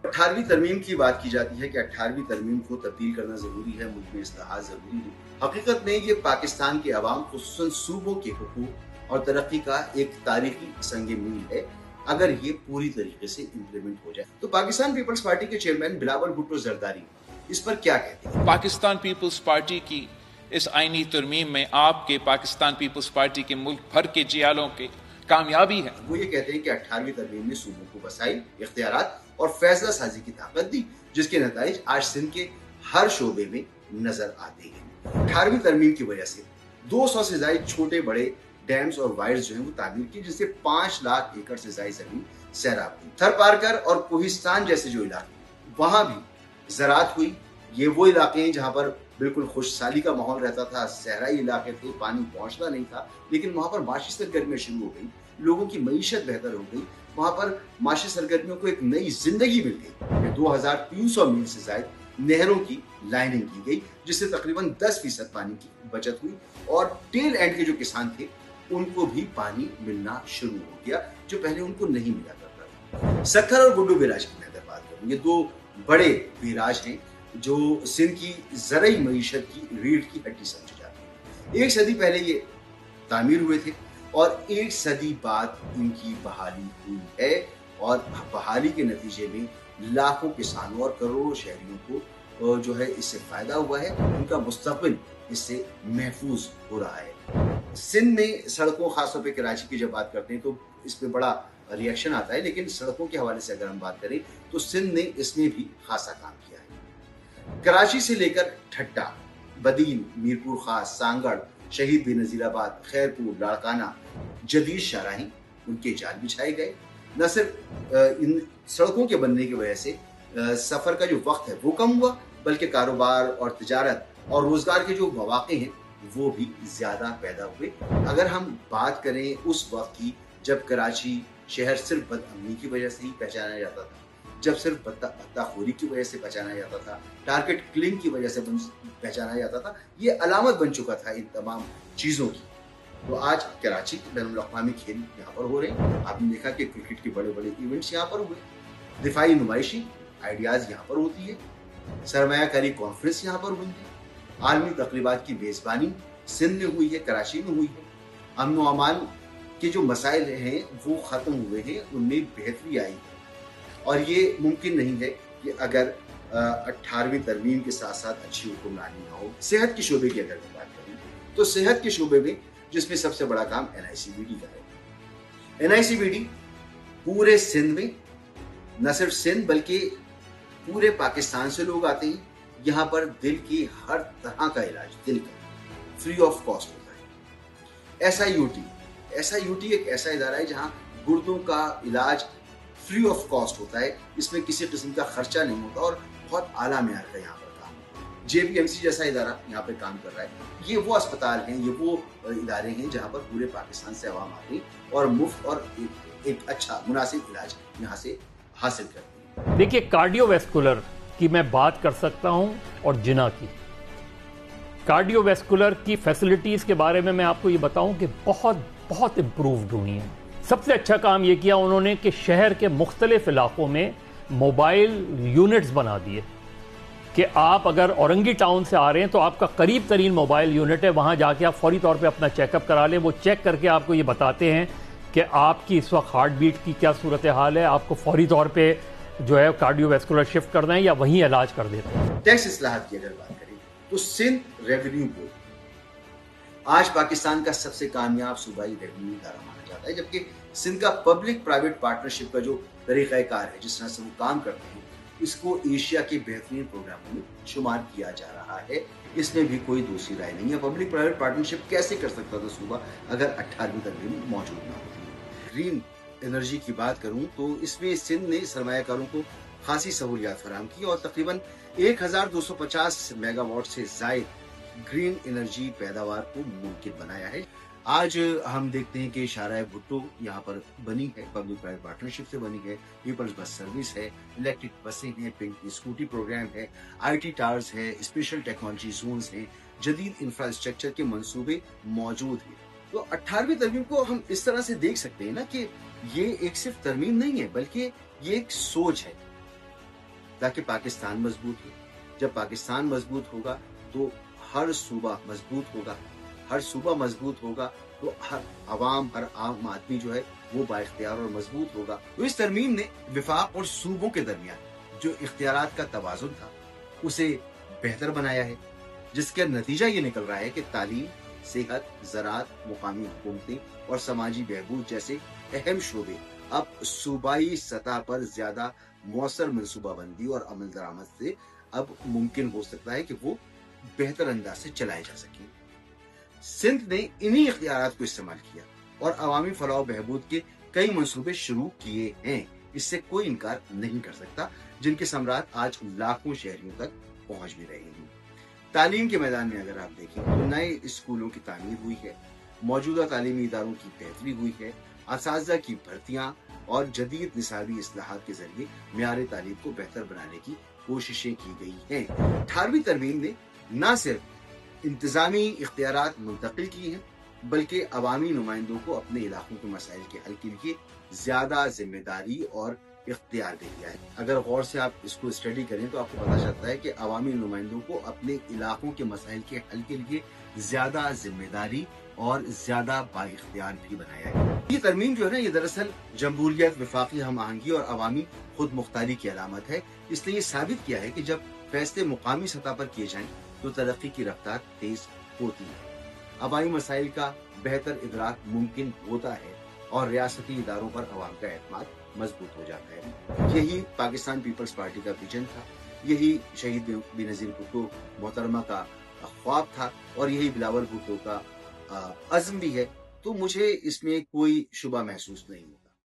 18ویں ترمیم کی بات کی جاتی ہے کہ 18ویں ترمیم کو تبدیل کرنا ضروری ہے، ملک میں اصلاحات ضروری ہیں۔ حقیقت میں یہ پاکستان کے عوام خصوصاً صوبوں کے حقوق اور ترقی کا ایک تاریخی سنگ میل ہے اگر یہ پوری طریقے سے امپلیمنٹ ہو جائے۔ تو پاکستان پیپلز پارٹی کے چیئرمین بلاول بھٹو زرداری اس پر کیا کہتے ہیں؟ پاکستان پیپلز پارٹی کی اس آئینی ترمیم میں آپ کے پاکستان پیپلز پارٹی کے ملک بھر کے جیالوں کی کامیابی ہے۔ وہ یہ کہتے ہیں کہ 18ویں ترمیم نے صوبوں کو وسائل، اختیارات اور فیصلہ سازی کی طاقت دی، جس کے نتائج آج سندھ کے ہر شعبے میں نظر آتے ہیں۔ 18ویں ترمیم کی وجہ سے 200 سے زائد چھوٹے بڑے ڈیمز اور وائرز جو ہیں وہ تعمیر کی، جس سے 5 لاکھ ایکڑ سے زائد زمین سیراب ہوئی۔ تھر پارکر اور کوہستان جیسے جو علاقے وہاں بھی زراعت ہوئی۔ یہ وہ علاقے ہیں جہاں پر بالکل خوش سالی کا ماحول رہتا تھا، صحرائی علاقے تھے، پانی پہنچتا نہیں تھا، لیکن وہاں پر معاشی سرگرمیاں شروع ہو گئی، لوگوں کی معیشت بہتر ہو گئی، وہاں پر معاشی سرگرمیوں کو ایک نئی زندگی مل گئی۔ 2300 میل سے زائد نہروں کی لائننگ کی گئی، جس سے تقریباً 10% پانی کی بچت ہوئی، اور ٹیل اینڈ کے جو کسان تھے ان کو بھی پانی ملنا شروع ہو گیا جو پہلے ان کو نہیں ملا کرتا تھا۔ سکھر اور گڈو بیراج کی میں اگر بات کروں، یہ 2 بڑے بیراج ہیں جو سندھ کی زرعی معیشت کی ریڑھ کی ہڈی سمجھی جاتی ہے۔ 1 صدی پہلے یہ تعمیر ہوئے تھے اور 1 صدی بعد ان کی بحالی ہوئی ہے، اور بحالی کے نتیجے میں لاکھوں کسانوں اور کروڑوں شہریوں کو جو ہے اس سے فائدہ ہوا ہے، ان کا مستقبل اس سے محفوظ ہو رہا ہے۔ سندھ میں سڑکوں، خاص طور پہ کراچی کی جب بات کرتے ہیں تو اس پہ بڑا ریئیکشن آتا ہے، لیکن سڑکوں کے حوالے سے اگر ہم بات کریں تو سندھ نے اس میں بھی خاصا کام کیا ہے۔ کراچی سے لے کر ٹھٹا، بدین، میرپور خاص، سانگڑ، شہید بے نظیر آباد، خیرپور، لاڑکانہ، جدید شاہراہیں، ان کے جال بچھائے گئے۔ نہ صرف ان سڑکوں کے بننے کی وجہ سے سفر کا جو وقت ہے وہ کم ہوا، بلکہ کاروبار اور تجارت اور روزگار کے جو مواقع ہیں وہ بھی زیادہ پیدا ہوئے۔ اگر ہم بات کریں اس وقت کی جب کراچی شہر صرف بد امنی کی وجہ سے ہی پہچانا جاتا تھا، جب صرف بتہ خوری کی وجہ سے پہچانا جاتا تھا، ٹارگٹ کلنگ کی وجہ سے پہچانا جاتا تھا، یہ علامت بن چکا تھا ان تمام چیزوں کی، تو آج کراچی بین الاقوامی کھیل یہاں پر ہو رہے ہیں۔ آپ نے دیکھا کہ کرکٹ کے بڑے بڑے ایونٹس یہاں پر ہوئے، دفاعی نمائشی آئیڈیاز یہاں پر ہوتی ہے، سرمایہ کاری کانفرنس یہاں پر ہوئی ہے، عالمی تقریبات کی میزبانی سندھ میں ہوئی ہے، کراچی میں ہوئی ہے۔ امن و امان کے جو مسائل ہیں وہ ختم ہوئے ہیں، ان میں بہتری آئی ہے، اور یہ ممکن نہیں ہے کہ اگر 18ویں ترمیم کے ساتھ ساتھ اچھی حکمرانی نہ ہو۔ صحت کے شعبے کی اگر میں بات کریں تو صحت کے شعبے میں جس میں سب سے بڑا کام NICVD کا ہے۔ NICVD پورے سندھ میں، نہ صرف سندھ بلکہ پورے پاکستان سے لوگ آتے ہیں، یہاں پر دل کی ہر طرح کا علاج دل کا فری آف کاسٹ ہوتا ہے۔ SIUT ایک ایسا ادارہ ہے جہاں گردوں کا علاج فری آف کاسٹ ہوتا ہے، اس میں کسی قسم کا خرچہ نہیں ہوتا، اور بہت اعلیٰ معیار کا یہاں پر کام ہوتا ہے۔ JBMC جیسا ادارہ یہاں پہ کام کر رہا ہے۔ یہ وہ اسپتال ہیں، یہ وہ ادارے ہیں جہاں پر پورے پاکستان سے عوام آتے ہیں اور مفت اور ایک اچھا مناسب علاج یہاں سے حاصل کرتے ہیں۔ دیکھیے، کارڈیو ویسکولر کی میں بات کر سکتا ہوں اور جنا کی۔ کارڈیو ویسکولر کی فیسلٹیز کے بارے میں آپ کو یہ بتاؤں کہ بہت امپرووڈ ہوئی ہیں۔ سب سے اچھا کام یہ کیا انہوں نے کہ شہر کے مختلف علاقوں میں موبائل یونٹس بنا دیے کہ آپ اگر اورنگی ٹاؤن سے آ رہے ہیں تو آپ کا قریب ترین موبائل یونٹ ہے، وہاں جا کے آپ فوری طور پہ اپنا چیک اپ کرا لیں۔ وہ چیک کر کے آپ کو یہ بتاتے ہیں کہ آپ کی اس وقت ہارٹ بیٹ کی کیا صورتحال ہے، آپ کو فوری طور پہ جو ہے کارڈیو ویسکولر شفٹ کرنا ہے یا وہیں علاج کر دیتے ہیں۔ ٹیکس اصلاحات کی اگر بات کریں تو سندھ ریونیو بورڈ آج پاکستان کا سب سے کامیاب صوبائی ریونیو ادارہ مانا جاتا ہے، جبکہ سندھ کا پبلک پرائیویٹ پارٹنرشپ کا جو طریقہ کار ہے، جس طرح سے وہ کام کرتے ہیں، اس کو ایشیا کے بہترین پروگراموں میں شمار کیا جا رہا ہے۔ اس میں بھی کوئی دوسری رائے نہیں ہے۔ پبلک پرائیویٹ پارٹنرشپ کیسے کر سکتا تھا صوبہ اگر 18ویں ترمیم موجود نہ ہوتی؟ گرین انرجی کی بات کروں تو اس میں سندھ نے سرمایہ کاروں کو خاصی سہولیات فراہم کی اور تقریباً 1250 میگا واٹ سے زائد گرین انرجی پیداوار کو ممکن بنایا ہے۔ آج ہم دیکھتے ہیں کہ شاہراہ بھٹو یہاں پر بنی ہے، پبلک پرائیویٹ پارٹنرشپ سے بنی ہے، پیپلز بس سروس ہے، الیکٹرک بسیں ہیں، پنک اسکوٹی پروگرام ہے، IT ٹاورز ہے، اسپیشل ٹیکنالوجی زونز ہیں، جدید انفراسٹرکچر کے منصوبے موجود ہیں۔ تو 18ویں ترمیم کو ہم اس طرح سے دیکھ سکتے ہیں نا کہ یہ ایک صرف ترمیم نہیں ہے، بلکہ یہ ایک سوچ ہے، تاکہ پاکستان مضبوط ہو. جب پاکستان مضبوط ہوگا تو ہر صوبہ مضبوط ہوگا. ہر صوبہ مضبوط ہوگا تو ہر عوام، ہر عام آدمی جو ہے وہ بااختیار اور مضبوط ہوگا. تو اس ترمیم نے وفاق اور صوبوں کے درمیان جو اختیارات کا توازن تھا اسے بہتر بنایا ہے، جس کا نتیجہ یہ نکل رہا ہے کہ تعلیم، صحت، زراعت، مقامی حکومتیں اور سماجی بہبود جیسے اہم شعبے اب صوبائی سطح پر زیادہ مؤثر منصوبہ بندی اور عمل درآمد سے اب ممکن ہو سکتا ہے کہ وہ بہتر انداز سے چلائے جا سکیں. سندھ نے انہی اختیارات کو استعمال کیا اور عوامی فلاح و بہبود کے کئی منصوبے شروع کیے ہیں، اس سے کوئی انکار نہیں کر سکتا، جن کے ثمرات آج لاکھوں شہریوں تک پہنچ بھی رہے ہیں. تعلیم کے میدان میں اگر آپ دیکھیں تو نئے اسکولوں کی تعمیر ہوئی ہے، موجودہ تعلیمی اداروں کی بہتری ہوئی ہے، اساتذہ کی بھرتیاں اور جدید نصابی اصلاحات کے ذریعے معیار تعلیم کو بہتر بنانے کی کوششیں کی گئی ہیں. 18ویں ترمیم نے نہ صرف انتظامی اختیارات منتقل کی ہیں بلکہ عوامی نمائندوں کو اپنے علاقوں کے مسائل کے حل کے لیے زیادہ ذمہ داری اور اختیار دے دیا ہے. اگر غور سے آپ اس کو اسٹڈی کریں تو آپ کو پتہ چلتا ہے کہ عوامی نمائندوں کو اپنے علاقوں کے مسائل کے حل کے لیے زیادہ ذمہ داری اور زیادہ با اختیار بھی بنایا ہے. یہ ترمیم جو ہے نا، یہ دراصل جمہوریت، وفاقی ہم آہنگی اور عوامی خود مختاری کی علامت ہے. اس نے یہ ثابت کیا ہے کہ جب فیصلے مقامی سطح پر کیے جائیں تو ترقی کی رفتار تیز ہوتی ہے، عوامی مسائل کا بہتر ادراک ممکن ہوتا ہے اور ریاستی اداروں پر عوام کا اعتماد مضبوط ہو جاتا ہے. یہی پاکستان پیپلز پارٹی کا ویژن تھا، یہی شہید بینظیر بھٹو محترمہ کا خواب تھا اور یہی بلاول بھٹو کا عزم بھی ہے. تو مجھے اس میں کوئی شبہ محسوس نہیں ہوتا.